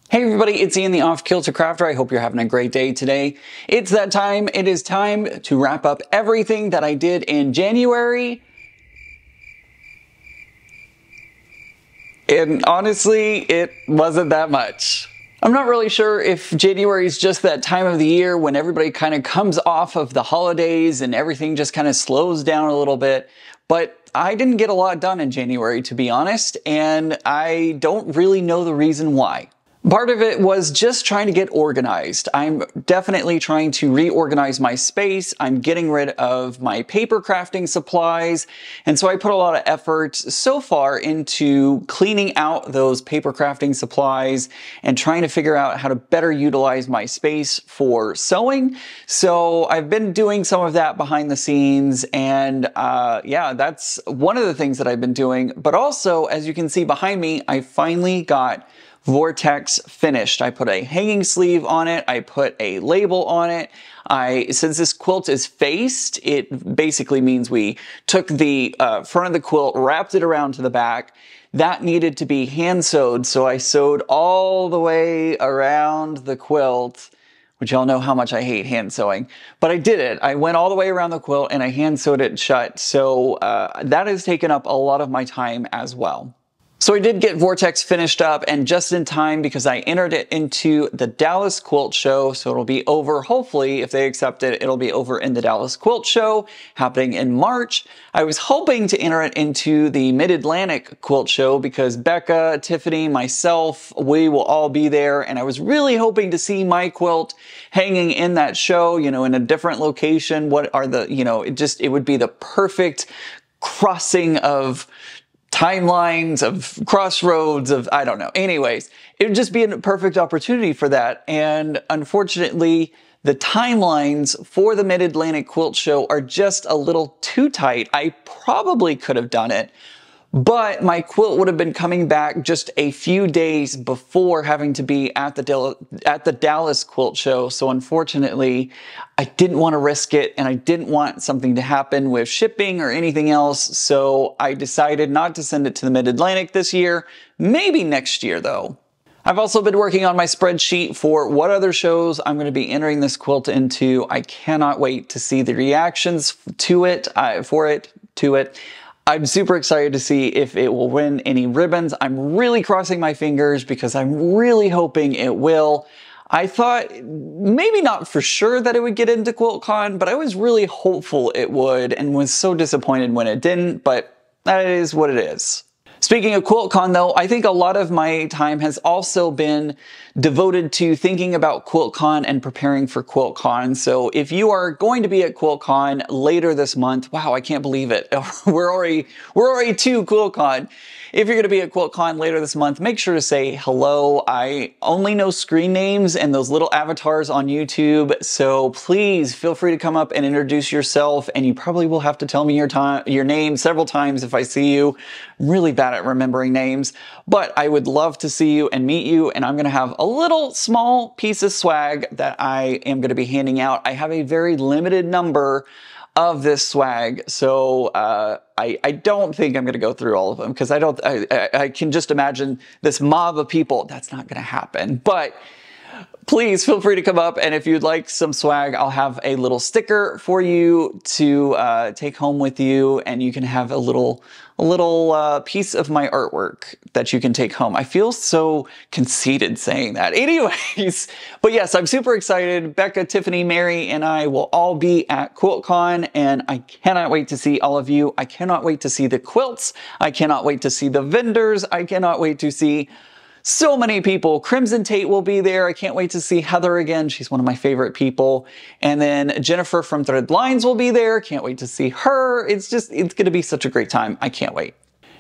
Hey everybody, it's Ian the Off Kilter Crafter. I hope you're having a great day today. It's that time. It is time to wrap up everything that I did in January. And honestly, it wasn't that much. I'm not really sure if January is just that time of the year when everybody kind of comes off of the holidays and everything just kind of slows down a little bit, but I didn't get a lot done in January, to be honest, and I don't really know the reason why. Part of it was just trying to get organized. I'm definitely trying to reorganize my space. I'm getting rid of my paper crafting supplies. And so I put a lot of effort so far into cleaning out those paper crafting supplies and trying to figure out how to better utilize my space for sewing. So I've been doing some of that behind the scenes. And yeah, that's one of the things that I've been doing. But also, as you can see behind me, I finally got Vortex finished. I put a hanging sleeve on it. I put a label on it. Since this quilt is faced, it basically means we took the front of the quilt, wrapped it around to the back. That needed to be hand sewed, so I sewed all the way around the quilt, which y'all know how much I hate hand sewing, but I did it. I went all the way around the quilt and I hand sewed it shut. So that has taken up a lot of my time as well. So I did get Vortex finished up, and just in time because I entered it into the Dallas Quilt Show, so it'll be over, hopefully, if they accept it, it'll be over in the Dallas Quilt Show happening in March. I was hoping to enter it into the Mid-Atlantic Quilt Show because Becca, Tiffany, myself, we will all be there, and I was really hoping to see my quilt hanging in that show, you know, in a different location. What are the, you know, it would be the perfect crossing of timelines, of crossroads, of I don't know. Anyways, it would just be a perfect opportunity for that. And unfortunately, the timelines for the Mid-Atlantic Quilt Show are just a little too tight. I probably could have done it, but my quilt would have been coming back just a few days before having to be at the Dallas Quilt Show. So unfortunately, I didn't want to risk it, and I didn't want something to happen with shipping or anything else. So I decided not to send it to the Mid-Atlantic this year. Maybe next year though. I've also been working on my spreadsheet for what other shows I'm going to be entering this quilt into. I cannot wait to see the reactions to it, I'm super excited to see if it will win any ribbons. I'm really crossing my fingers because I'm really hoping it will. I thought maybe not for sure that it would get into QuiltCon, but I was really hopeful it would and was so disappointed when it didn't, but that is what it is. Speaking of QuiltCon though, I think a lot of my time has also been devoted to thinking about QuiltCon and preparing for QuiltCon. So if you are going to be at QuiltCon later this month, wow, I can't believe it. We're already to QuiltCon. If you're going to be at QuiltCon later this month, make sure to say hello. I only know screen names and those little avatars on YouTube, so please feel free to come up and introduce yourself, and you probably will have to tell me your name several times if I see you. I'm really bad at remembering names, but I would love to see you and meet you, and I'm going to have a little small piece of swag that I am going to be handing out. I have a very limited number of this swag, so I don't think I'm going to go through all of them because I can just imagine this mob of people. That's not going to happen, but please feel free to come up, and if you'd like some swag, I'll have a little sticker for you to take home with you, and you can have a little piece of my artwork that you can take home. I feel so conceited saying that. Anyways, but yes, I'm super excited. Becca, Tiffany, Mary, and I will all be at QuiltCon, and I cannot wait to see all of you. I cannot wait to see the quilts. I cannot wait to see the vendors. I cannot wait to see so many people. Crimson Tate will be there. I can't wait to see Heather again. She's one of my favorite people. And then Jennifer from Thread Lines will be there. Can't wait to see her. It's going to be such a great time. I can't wait.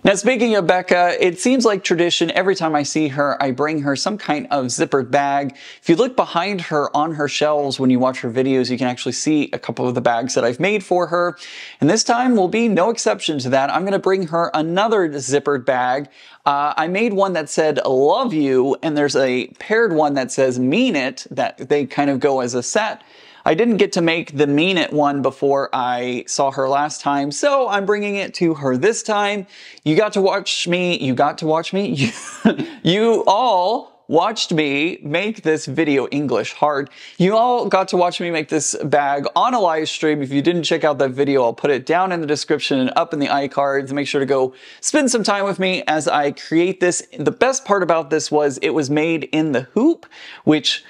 Now, speaking of Becca, it seems like tradition. Every time I see her, I bring her some kind of zippered bag. If you look behind her on her shelves when you watch her videos, you can actually see a couple of the bags that I've made for her. And this time will be no exception to that. I'm going to bring her another zippered bag. I made one that said love you, and there's a paired one that says mean it, that they kind of go as a set. I didn't get to make the mean it one before I saw her last time, so I'm bringing it to her this time. You got to watch me, you all watched me make this video English hard. You all got to watch me make this bag on a live stream. If you didn't check out that video, I'll put it down in the description and up in the iCards. Make sure to go spend some time with me as I create this. The best part about this was it was made in the hoop, which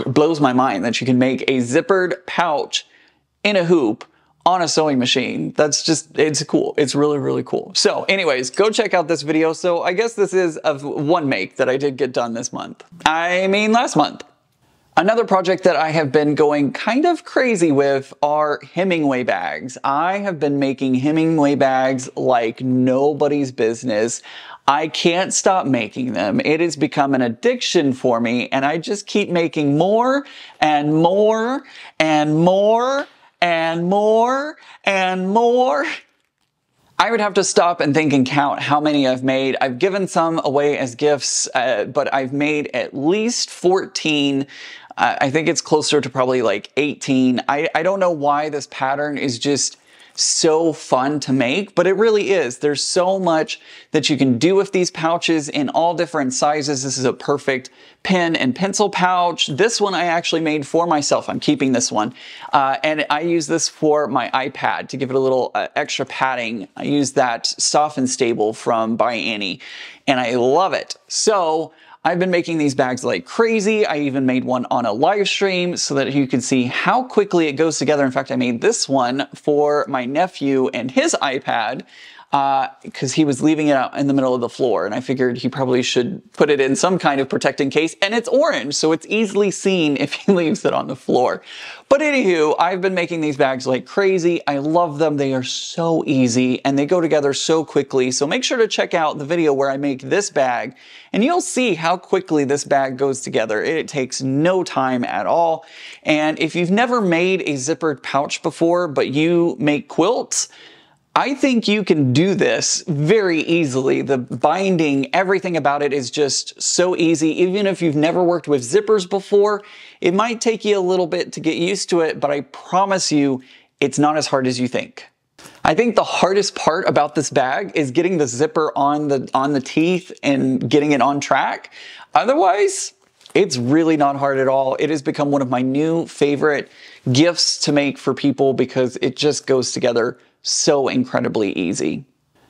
blows my mind that you can make a zippered pouch in a hoop on a sewing machine. That's just, it's cool. It's really, really cool. So anyways, go check out this video. So I guess this is of one make that I did get done this month. I mean, last month. Another project that I have been going kind of crazy with are Hemingway bags. I have been making Hemingway bags like nobody's business. I can't stop making them. It has become an addiction for me, and I just keep making more and more and more and more and more. I would have to stop and think and count how many I've made. I've given some away as gifts, but I've made at least 14. I think it's closer to probably like 18. I don't know why this pattern is just so fun to make, but it really is. There's so much that you can do with these pouches in all different sizes. This is a perfect pen and pencil pouch. This one I actually made for myself. I'm keeping this one. And I use this for my iPad to give it a little extra padding. I use that Soft and Stable from by Annie, and I love it. So I've been making these bags like crazy. I even made one on a live stream so that you can see how quickly it goes together. In fact, I made this one for my nephew and his iPad because he was leaving it out in the middle of the floor, and I figured he probably should put it in some kind of protecting case, and it's orange, so it's easily seen if he leaves it on the floor. But anywho, I've been making these bags like crazy. I love them. They are so easy, and they go together so quickly, so make sure to check out the video where I make this bag, and you'll see how quickly this bag goes together. It takes no time at all, and if you've never made a zippered pouch before, but you make quilts, I think you can do this very easily. The binding, everything about it is just so easy. Even if you've never worked with zippers before, it might take you a little bit to get used to it, but I promise you, it's not as hard as you think. I think the hardest part about this bag is getting the zipper on the teeth and getting it on track. Otherwise, it's really not hard at all. It has become one of my new favorite gifts to make for people because it just goes together so incredibly easy.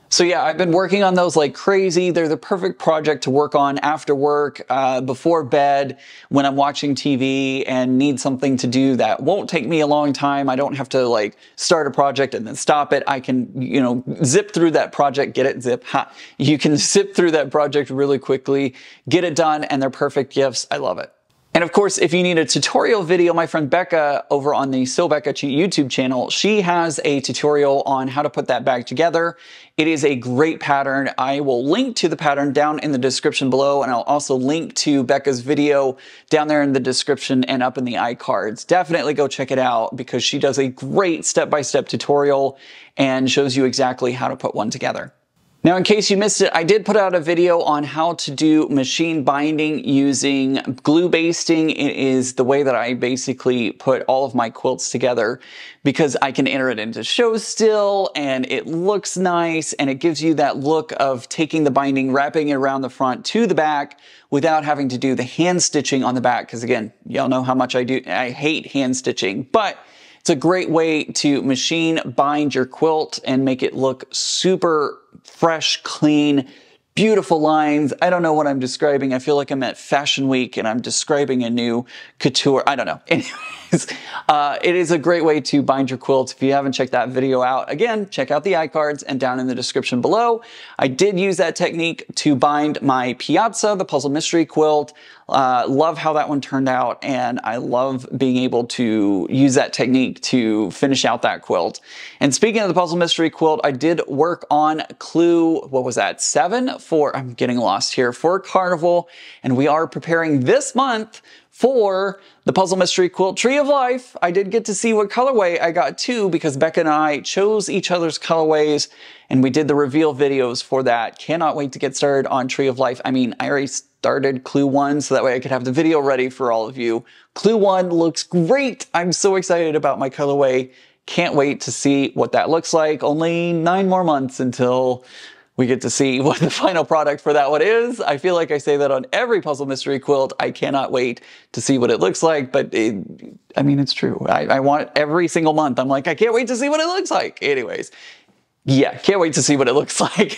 So yeah, I've been working on those like crazy. They're the perfect project to work on after work, before bed, when I'm watching TV and need something to do that won't take me a long time. I don't have to like start a project and then stop it. I can, you know, zip through that project, get it, zip, ha. You can zip through that project really quickly, get it done, and they're perfect gifts. I love it. And of course, if you need a tutorial video, my friend Becca over on the Sew Becca YouTube channel, she has a tutorial on how to put that bag together. It is a great pattern. I will link to the pattern down in the description below, and I'll also link to Becca's video down there in the description and up in the iCards. Definitely go check it out because she does a great step-by-step tutorial and shows you exactly how to put one together. Now, in case you missed it, I did put out a video on how to do machine binding using glue basting. It is the way that I basically put all of my quilts together because I can enter it into show still and it looks nice and it gives you that look of taking the binding, wrapping it around the front to the back without having to do the hand stitching on the back. Because again, y'all know how much I hate hand stitching, but it's a great way to machine bind your quilt and make it look super fresh, clean, beautiful lines. I don't know what I'm describing. I feel like I'm at Fashion Week and I'm describing a new couture. I don't know. Anyways, it is a great way to bind your quilt. If you haven't checked that video out, again, check out the iCards and down in the description below. I did use that technique to bind my Piazza, the Puzzle Mystery quilt. Love how that one turned out, and I love being able to use that technique to finish out that quilt. And speaking of the Puzzle Mystery quilt, I did work on clue, what was that, 7 for, I'm getting lost here, for Carnival, and we are preparing this month for the Puzzle Mystery Quilt Tree of Life. I did get to see what colorway I got too because Becca and I chose each other's colorways and we did the reveal videos for that. Cannot wait to get started on Tree of Life. I mean, I already started Clue 1 so that way I could have the video ready for all of you. Clue 1 looks great. I'm so excited about my colorway. Can't wait to see what that looks like. Only 9 more months until we get to see what the final product for that one is. I feel like I say that on every puzzle mystery quilt. I cannot wait to see what it looks like, but I mean, it's true. I want every single month. I'm like, I can't wait to see what it looks like. Anyways, yeah, can't wait to see what it looks like.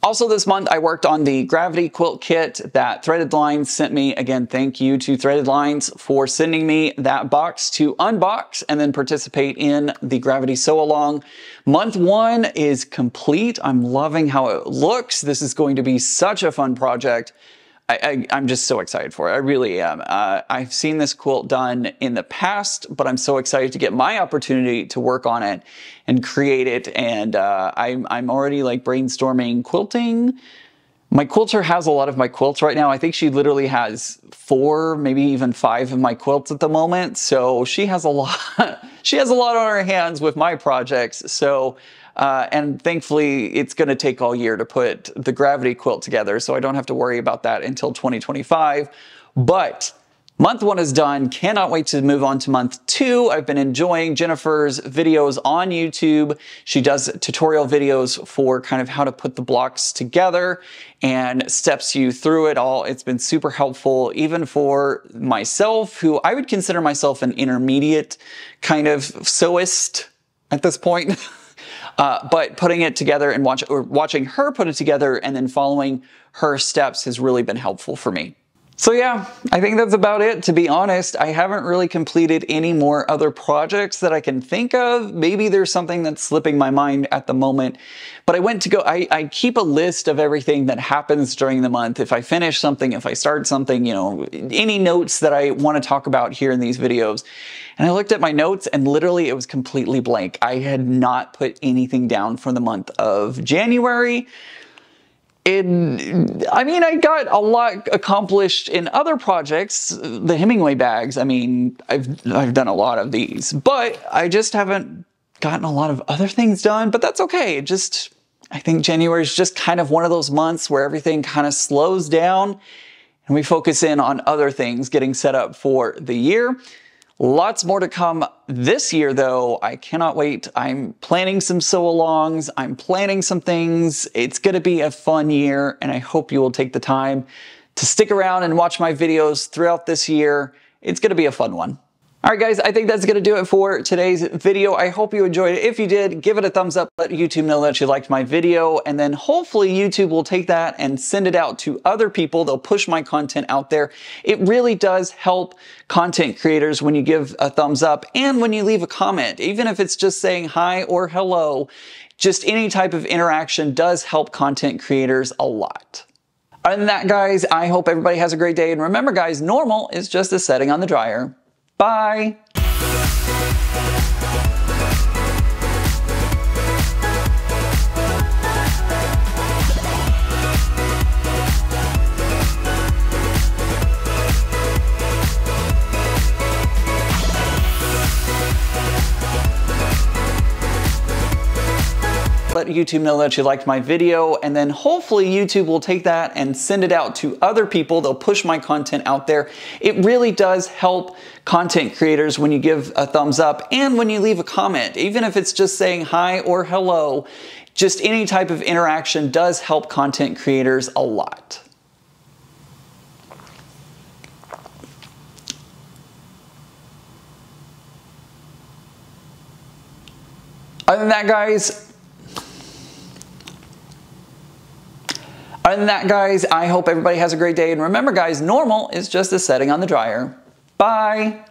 Also this month, I worked on the Gravity Quilt Kit that Threaded Lines sent me. Again, thank you to Threaded Lines for sending me that box to unbox and then participate in the Gravity Sew Along. Month 1 is complete. I'm loving how it looks. This is going to be such a fun project. I'm just so excited for it. I really am. I've seen this quilt done in the past, but I'm so excited to get my opportunity to work on it and create it. And I'm already like brainstorming quilting. My quilter has a lot of my quilts right now. I think she literally has 4, maybe even 5 of my quilts at the moment. So she has a lot. She has a lot on her hands with my projects. So and thankfully, it's going to take all year to put the Gravity quilt together, so I don't have to worry about that until 2025. But month 1 is done. Cannot wait to move on to month 2. I've been enjoying Jennifer's videos on YouTube. She does tutorial videos for kind of how to put the blocks together and steps you through it all. It's been super helpful, even for myself, who I would consider myself an intermediate kind of sewist at this point. But putting it together and watching her put it together and then following her steps has really been helpful for me. So yeah, I think that's about it. To be honest, I haven't really completed any more other projects that I can think of. Maybe there's something that's slipping my mind at the moment, but I keep a list of everything that happens during the month. If I finish something, if I start something, you know, any notes that I want to talk about here in these videos. And I looked at my notes and literally it was completely blank. I had not put anything down for the month of January. I mean, I got a lot accomplished in other projects. The Hemingway bags, I mean, I've done a lot of these, but I just haven't gotten a lot of other things done, but that's okay. I think January is just kind of one of those months where everything kind of slows down and we focus in on other things getting set up for the year. Lots more to come this year, though. I cannot wait. I'm planning some sew-alongs. I'm planning some things. It's going to be a fun year, and I hope you will take the time to stick around and watch my videos throughout this year. It's going to be a fun one. All right, guys, I think that's going to do it for today's video. I hope you enjoyed it. If you did, give it a thumbs up. Let YouTube know that you liked my video, and then hopefully YouTube will take that and send it out to other people. They'll push my content out there. It really does help content creators when you give a thumbs up and when you leave a comment, even if it's just saying hi or hello. Just any type of interaction does help content creators a lot. Other than that, guys, I hope everybody has a great day. And remember, guys, normal is just a setting on the dryer. Bye. Let YouTube know that you liked my video, and then hopefully YouTube will take that and send it out to other people. They'll push my content out there. It really does help content creators when you give a thumbs up and when you leave a comment, even if it's just saying hi or hello. Just any type of interaction does help content creators a lot. Other than that, guys, I hope everybody has a great day. And remember, guys, normal is just a setting on the dryer. Bye.